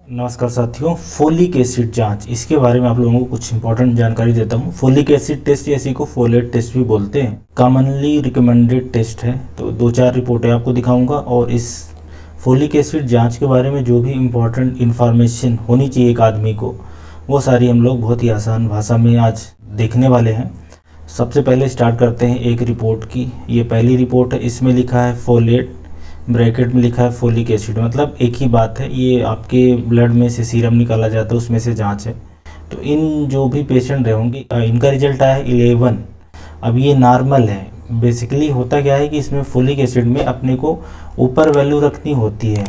नमस्कार साथियों, folic acid जांच इसके बारे में आप लोगों को कुछ इंपॉर्टेंट जानकारी देता हूं। फोलिक एसिड टेस्ट या इसी को फोलेट टेस्ट भी बोलते हैं, कॉमनली रिकमेंडेड टेस्ट है। तो 2-4 रिपोर्टें आपको दिखाऊंगा और इस फोलिक एसिड जांच के बारे में जो भी इम्पोर्टेंट इन्फॉर्मेशन होनी चाहिए एक आदमी को, वो सारी हम लोग बहुत ही आसान भाषा में आज देखने वाले हैं। सबसे पहले स्टार्ट करते हैं एक रिपोर्ट की। ये पहली रिपोर्ट है, इसमें लिखा है फोलेट, ब्रैकेट में लिखा है फोलिक एसिड, मतलब एक ही बात है। ये आपके ब्लड में से सीरम निकाला जाता है, उसमें से जांच है। तो इन जो भी पेशेंट रहे होंगे, इनका रिजल्ट आया है 11। अब ये नॉर्मल है। बेसिकली होता क्या है कि इसमें फोलिक एसिड में अपने को ऊपर वैल्यू रखनी होती है,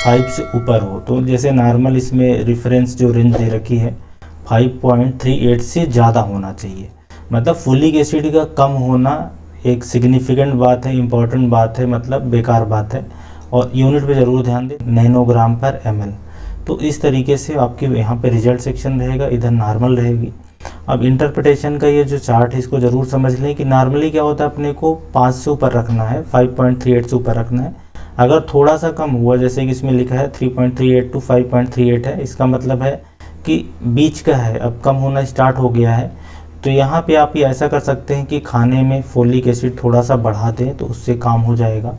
5 से ऊपर हो। तो जैसे नॉर्मल इसमें रेफरेंस जो रेंज दे रखी है 5.38 से ज़्यादा होना चाहिए। मतलब फोलिक एसिड का कम होना एक सिग्निफिकेंट बात है, इम्पॉर्टेंट बात है, मतलब बेकार बात है। और यूनिट पे ज़रूर ध्यान दें, नैनोग्राम पर ml। तो इस तरीके से आपके यहाँ पे रिजल्ट सेक्शन रहेगा, इधर नॉर्मल रहेगी। अब इंटरप्रिटेशन का ये जो चार्ट है इसको ज़रूर समझ लें कि नॉर्मली क्या होता है, अपने को 5 से ऊपर रखना है, 5.38 से ऊपर रखना है। अगर थोड़ा सा कम हुआ, जैसे कि इसमें लिखा है 3.38 to 5.38 है, इसका मतलब है कि बीच का है, अब कम होना स्टार्ट हो गया है। तो यहाँ पे आप ये ऐसा कर सकते हैं कि खाने में फोलिक एसिड थोड़ा सा बढ़ा दें तो उससे काम हो जाएगा।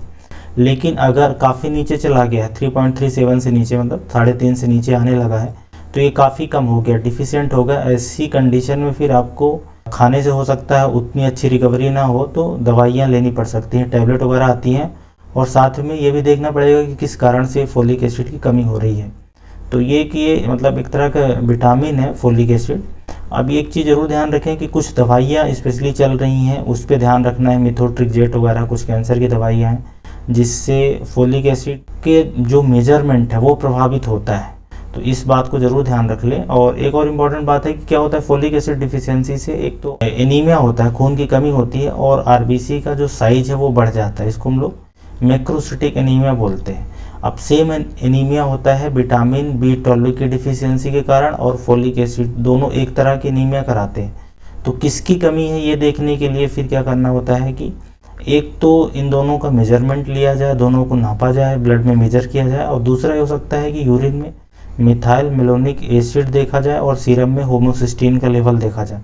लेकिन अगर काफ़ी नीचे चला गया है, 3.37 से नीचे, मतलब 3.5 से नीचे आने लगा है, तो ये काफ़ी कम हो गया, डिफिशिएंट हो गया। ऐसी कंडीशन में फिर आपको खाने से हो सकता है उतनी अच्छी रिकवरी ना हो, तो दवाइयाँ लेनी पड़ सकती हैं, टैबलेट वगैरह आती हैं। और साथ में ये भी देखना पड़ेगा कि किस कारण से फोलिक एसिड की कमी हो रही है। तो ये कि ये मतलब एक तरह का विटामिन है फोलिक एसिड। अब एक चीज़ ज़रूर ध्यान रखें कि कुछ दवाइयाँ स्पेशली चल रही हैं, उस पर ध्यान रखना है। मिथोट्रिक्सेट वगैरह कुछ कैंसर की दवाइयाँ हैं, जिससे फोलिक एसिड के जो मेजरमेंट है वो प्रभावित होता है। तो इस बात को ज़रूर ध्यान रख लें। और एक और इम्पॉर्टेंट बात है कि क्या होता है फोलिक एसिड डिफिशियंसी से, एक तो एनीमिया होता है, खून की कमी होती है, और आरबीसी का जो साइज है वो बढ़ जाता है। इसको हम लोग मैक्रोसिटिक एनीमिया बोलते हैं। अब सेम एनीमिया होता है विटामिन B12 की डिफिशियंसी के कारण, और फोलिक एसिड, दोनों एक तरह की एनीमिया कराते हैं। तो किसकी कमी है ये देखने के लिए फिर क्या करना होता है कि एक तो इन दोनों का मेजरमेंट लिया जाए, दोनों को नापा जाए, ब्लड में मेजर किया जाए। और दूसरा ये हो सकता है कि यूरिन में मिथाइल मेलोनिक एसिड देखा जाए और सीरम में होमोसिस्टीन का लेवल देखा जाए।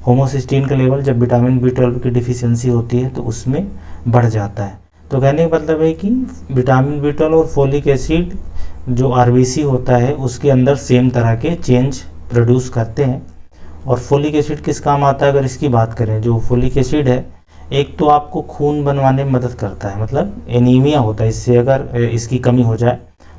होमोसिस्टीन का लेवल जब विटामिन B12 की डिफिशियंसी होती है तो उसमें बढ़ जाता है। तो कहने का मतलब है कि विटामिन B12 और फोलिक एसिड जो आरबीसी होता है उसके अंदर सेम तरह के चेंज प्रोड्यूस करते हैं। और फोलिक एसिड किस काम आता है अगर इसकी बात करें, जो फोलिक एसिड है एक तो आपको खून बनवाने में मदद करता है, मतलब एनीमिया होता है इससे अगर इसकी कमी हो जाए।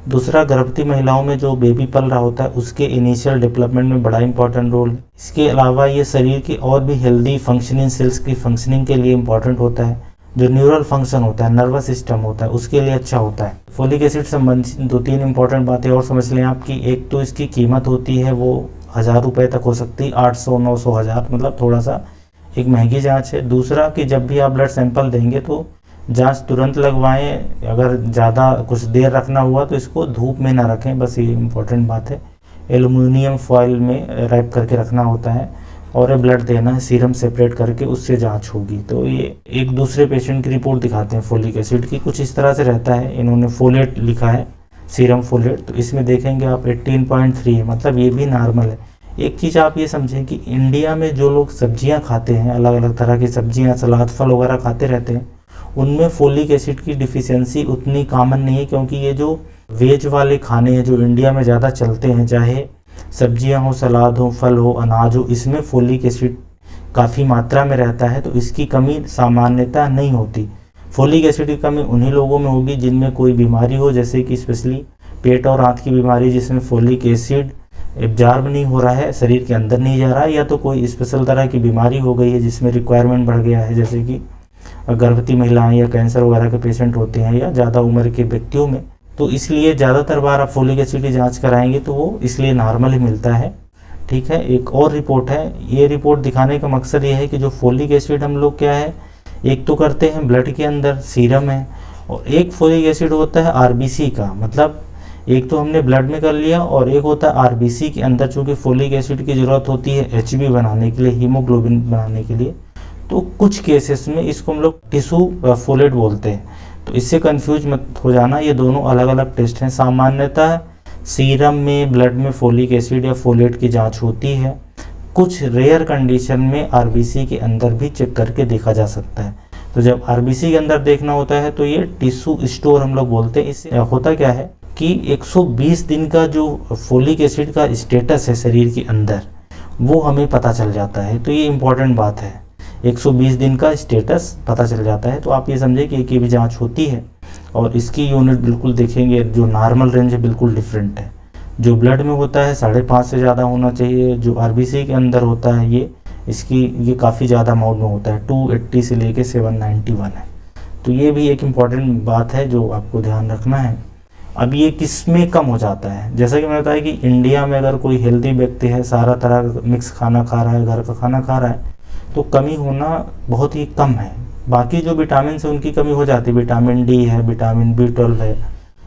दूसरा, गर्भवती महिलाओं में जो बेबी पल रहा होता है उसके इनिशियल डेवलपमेंट में बड़ा इंपॉर्टेंट रोल है। इसके अलावा ये शरीर की और भी हेल्दी फंक्शनिंग सेल्स की फंक्शनिंग के लिए इंपॉर्टेंट होता है। जो न्यूरल फंक्शन होता है, नर्वस सिस्टम होता है, उसके लिए अच्छा होता है। फोलिक एसिड संबंधित 2-3 इंपॉर्टेंट बातें और समझ लें आपकी। एक तो इसकी कीमत होती है वो 1000 रुपये तक हो सकती है, 800, 900, 1000, मतलब थोड़ा सा एक महंगी जांच है। दूसरा कि जब भी आप ब्लड सैंपल देंगे तो जांच तुरंत लगवाएं। अगर ज़्यादा कुछ देर रखना हुआ तो इसको धूप में ना रखें, बस ये इम्पोर्टेंट बात है। एल्युमिनियम फॉइल में रैप करके रखना होता है, और ये ब्लड देना है, सीरम सेपरेट करके उससे जांच होगी। तो ये एक दूसरे पेशेंट की रिपोर्ट दिखाते हैं फोलिक एसिड की, कुछ इस तरह से रहता है। इन्होंने फोलेट लिखा है, सीरम फोलेट, तो इसमें देखेंगे आप 18.3 है, मतलब ये भी नॉर्मल है। एक चीज़ आप ये समझें कि इंडिया में जो लोग सब्जियां खाते हैं, अलग अलग तरह की सब्जियां, सलाद, फल वगैरह खाते रहते हैं, उनमें फोलिक एसिड की डिफिशियंसी उतनी कॉमन नहीं है। क्योंकि ये जो वेज वाले खाने हैं जो इंडिया में ज़्यादा चलते हैं, चाहे सब्जियां हो, सलाद हो, फल हो, अनाज हो, इसमें फोलिक एसिड काफ़ी मात्रा में रहता है। तो इसकी कमी सामान्यतः नहीं होती। फोलिक एसिड की कमी उन्हीं लोगों में होगी जिनमें कोई बीमारी हो, जैसे कि स्पेशली पेट और आंत की बीमारी, जिसमें फोलिक एसिड एब्जॉर्ब नहीं हो रहा है, शरीर के अंदर नहीं जा रहा है, या तो कोई स्पेशल तरह की बीमारी हो गई है जिसमें रिक्वायरमेंट बढ़ गया है, जैसे कि गर्भवती महिलाएं या कैंसर वगैरह के पेशेंट होते हैं, या ज़्यादा उम्र के व्यक्तियों में। तो इसलिए ज़्यादातर बार आप फोलिक एसिड की जांच कराएंगे तो वो इसलिए नॉर्मल ही मिलता है। ठीक है, एक और रिपोर्ट है। ये रिपोर्ट दिखाने का मकसद ये है कि जो फोलिक एसिड हम लोग क्या है, एक तो करते हैं ब्लड के अंदर, सीरम है, और एक फोलिक एसिड होता है आरबीसी का, मतलब एक तो हमने ब्लड में कर लिया, और एक होता है आरबीसी के अंदर, चूँकि फोलिक एसिड की ज़रूरत होती है HB बनाने के लिए, हीमोग्लोबिन बनाने के लिए। तो कुछ केसेस में इसको हम लोग टिश्यू फोलेट बोलते हैं। तो इससे कंफ्यूज मत हो जाना, ये दोनों अलग अलग टेस्ट हैं। सामान्यतः सीरम में, ब्लड में फोलिक एसिड या फोलेट की जांच होती है। कुछ रेयर कंडीशन में आरबीसी के अंदर भी चेक करके देखा जा सकता है। तो जब आरबीसी के अंदर देखना होता है तो ये टिश्यू स्टोर हम लोग बोलते हैं। इससे होता क्या है कि 120 दिन का जो फोलिक एसिड का स्टेटस है शरीर के अंदर, वो हमें पता चल जाता है। तो ये इम्पॉर्टेंट बात है, 120 दिन का स्टेटस पता चल जाता है। तो आप ये समझे कि एक ये भी जाँच होती है और इसकी यूनिट बिल्कुल देखेंगे, जो नॉर्मल रेंज है बिल्कुल डिफरेंट है। जो ब्लड में होता है 5.5 से ज़्यादा होना चाहिए, जो आरबीसी के अंदर होता है ये काफ़ी ज़्यादा अमाउंट में होता है, 280 से लेके 791 है। तो ये भी एक इम्पॉर्टेंट बात है जो आपको ध्यान रखना है। अब ये किस में कम हो जाता है, जैसा कि मैंने बताया कि इंडिया में अगर कोई हेल्दी व्यक्ति है, सारा तरह का मिक्स खाना खा रहा है, घर का खाना खा रहा है, तो कमी होना बहुत ही कम है। बाकी जो विटामिन से उनकी कमी हो जाती है, विटामिन डी है, विटामिन B12 है,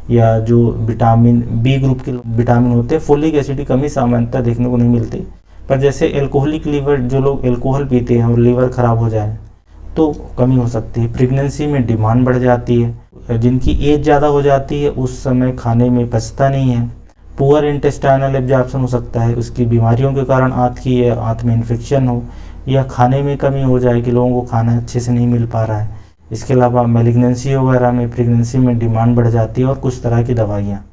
या जो विटामिन बी ग्रुप के विटामिन होते हैं, फोलिक एसिड की कमी सामान्यतः देखने को नहीं मिलती। पर जैसे एल्कोहलिक लीवर, जो लोग एल्कोहल पीते हैं और लीवर खराब हो जाए तो कमी हो सकती है। प्रेगनेंसी में डिमांड बढ़ जाती है, जिनकी एज ज़्यादा हो जाती है उस समय खाने में पचता नहीं है। पुअर इंटेस्टाइनल एब्जॉर्प्शन हो सकता है, उसकी बीमारियों के कारण आंत में इन्फेक्शन हो, या खाने में कमी हो जाए कि लोगों को खाना अच्छे से नहीं मिल पा रहा है। इसके अलावा मैलिग्नेंसी वगैरह में, प्रेगनेंसी में डिमांड बढ़ जाती है। और कुछ तरह की दवाइयाँ,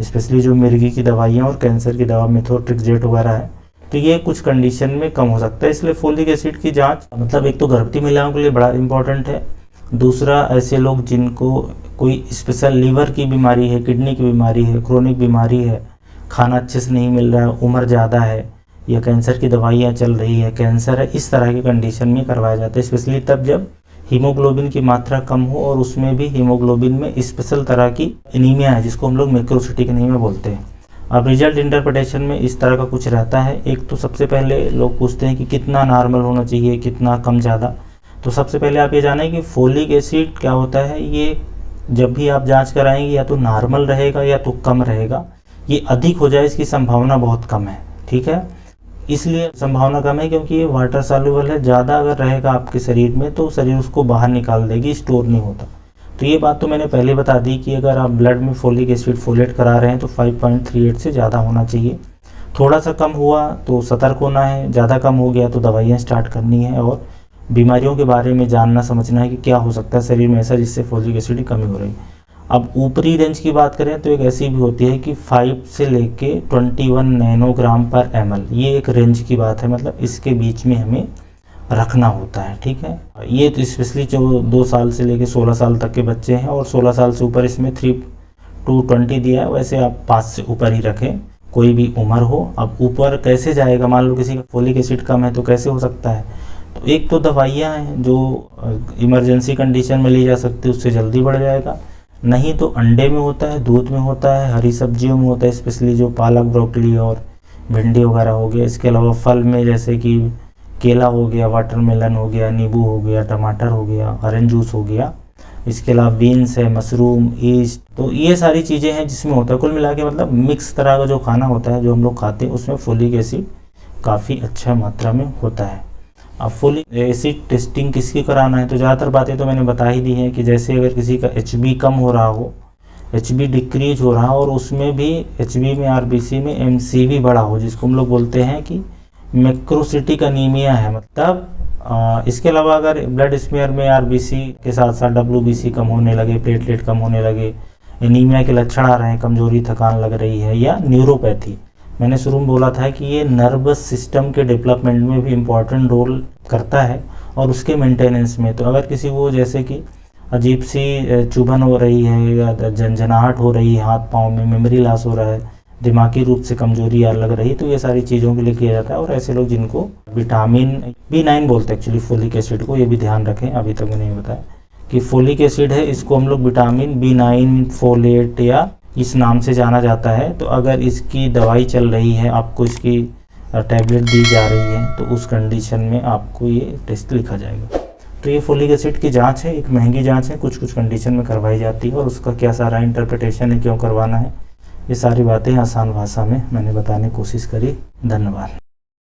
स्पेशली जो मिर्गी की दवाइयाँ और कैंसर की दवा मेथोट्रेक्सेट वगैरह है, तो ये कुछ कंडीशन में कम हो सकता है। इसलिए फोलिक एसिड की जांच मतलब एक तो गर्भवती महिलाओं के लिए बड़ा इंपॉर्टेंट है, दूसरा ऐसे लोग जिनको कोई स्पेशल लीवर की बीमारी है, किडनी की बीमारी है, क्रोनिक बीमारी है, खाना अच्छे से नहीं मिल रहा है, उम्र ज़्यादा है, या कैंसर की दवाइयाँ चल रही है, कैंसर है, इस तरह की कंडीशन में करवाया जाता है। स्पेशली तब जब हीमोग्लोबिन की मात्रा कम हो और उसमें भी हीमोग्लोबिन में स्पेशल तरह की एनीमिया है, जिसको हम लोग मैक्रोसिटिक एनीमिया बोलते हैं। अब रिजल्ट इंटरप्रिटेशन में इस तरह का कुछ रहता है। एक तो सबसे पहले लोग पूछते हैं कि कितना नॉर्मल होना चाहिए, कितना कम ज़्यादा। तो सबसे पहले आप ये जानें कि फोलिक एसिड क्या होता है। ये जब भी आप जांच कराएंगे या तो नॉर्मल रहेगा या तो कम रहेगा। ये अधिक हो जाए इसकी संभावना बहुत कम है, ठीक है। इसलिए संभावना कम है क्योंकि ये वाटर सॉल्युबल है। ज़्यादा अगर रहेगा आपके शरीर में तो शरीर उसको बाहर निकाल देगी, स्टोर नहीं होता। तो ये बात तो मैंने पहले बता दी कि अगर आप ब्लड में फोलिक एसिड फोलेट करा रहे हैं तो 5.38 से ज़्यादा होना चाहिए। थोड़ा सा कम हुआ तो सतर्क होना है, ज़्यादा कम हो गया तो दवाइयाँ स्टार्ट करनी है और बीमारियों के बारे में जानना समझना है कि क्या हो सकता है शरीर में ऐसा जिससे फोलिक एसिड की कमी हो रही है। अब ऊपरी रेंज की बात करें तो एक ऐसी भी होती है कि 5 से लेके 21 नैनोग्राम पर ml, ये एक रेंज की बात है, मतलब इसके बीच में हमें रखना होता है, ठीक है। ये तो स्पेशली जो 2 साल से लेके 16 साल तक के बच्चे हैं और 16 साल से ऊपर इसमें 3 to 20 दिया है। वैसे आप 5 से ऊपर ही रखें, कोई भी उम्र हो। अब ऊपर कैसे जाएगा, मान लो किसी का फोलिक एसिड कम है तो कैसे हो सकता है। तो एक तो दवाइयाँ हैं जो इमरजेंसी कंडीशन में ली जा सकती है, उससे जल्दी बढ़ जाएगा। नहीं तो अंडे में होता है, दूध में होता है, हरी सब्जियों में होता है, स्पेशली जो पालक, ब्रोकली और भिंडी वगैरह हो गया। इसके अलावा फल में जैसे कि केला हो गया, वाटरमेलन हो गया, नींबू हो गया, टमाटर हो गया, ऑरेंज जूस हो गया। इसके अलावा बीन्स है, मशरूम, ईस्ट, तो ये सारी चीज़ें हैं जिसमें होता है। कुल मिला के मतलब मिक्स तरह का जो खाना होता है जो हम लोग खाते हैं उसमें फोलिक एसिड काफ़ी अच्छा मात्रा में होता है। अब फोलिक एसिड टेस्टिंग किसकी कराना है, तो ज़्यादातर बातें तो मैंने बता ही दी हैं कि जैसे अगर किसी का HB कम हो रहा हो, HB डिक्रीज हो रहा हो और उसमें भी HB में RBC में MCV बढ़ा हो, जिसको हम लोग बोलते हैं कि मैक्रोसिटिक एनीमिया है मतलब। इसके अलावा अगर ब्लड स्मीयर में RBC के साथ साथ WBC कम होने लगे, प्लेटलेट कम होने लगे, एनीमिया के लक्षण आ रहे हैं, कमजोरी, थकान लग रही है, या न्यूरोपैथी, मैंने शुरू में बोला था कि ये नर्वस सिस्टम के डेवलपमेंट में भी इम्पॉर्टेंट रोल करता है और उसके मेंटेनेंस में। तो अगर किसी को जैसे कि अजीब सी चुभन हो रही है या झंझनाहट हो रही है हाथ पाँव में, मेमोरी लॉस हो रहा है, दिमागी रूप से कमजोरी लग रही है, तो ये सारी चीज़ों के लिए किया जाता है। और ऐसे लोग जिनको विटामिन B9 बोलते हैं एक्चुअली फोलिक एसिड को, ये भी ध्यान रखें, अभी तक मैंने बताया कि फोलिक एसिड है, इसको हम लोग विटामिन B9 फोलेट या इस नाम से जाना जाता है। तो अगर इसकी दवाई चल रही है, आपको इसकी टैबलेट दी जा रही है, तो उस कंडीशन में आपको ये टेस्ट लिखा जाएगा। तो ये फोलिक एसिड की जांच है, एक महंगी जांच है, कुछ कुछ कंडीशन में करवाई जाती है और उसका क्या सारा इंटरप्रिटेशन है, क्यों करवाना है, ये सारी बातें आसान भाषा में मैंने बताने की कोशिश करी। धन्यवाद।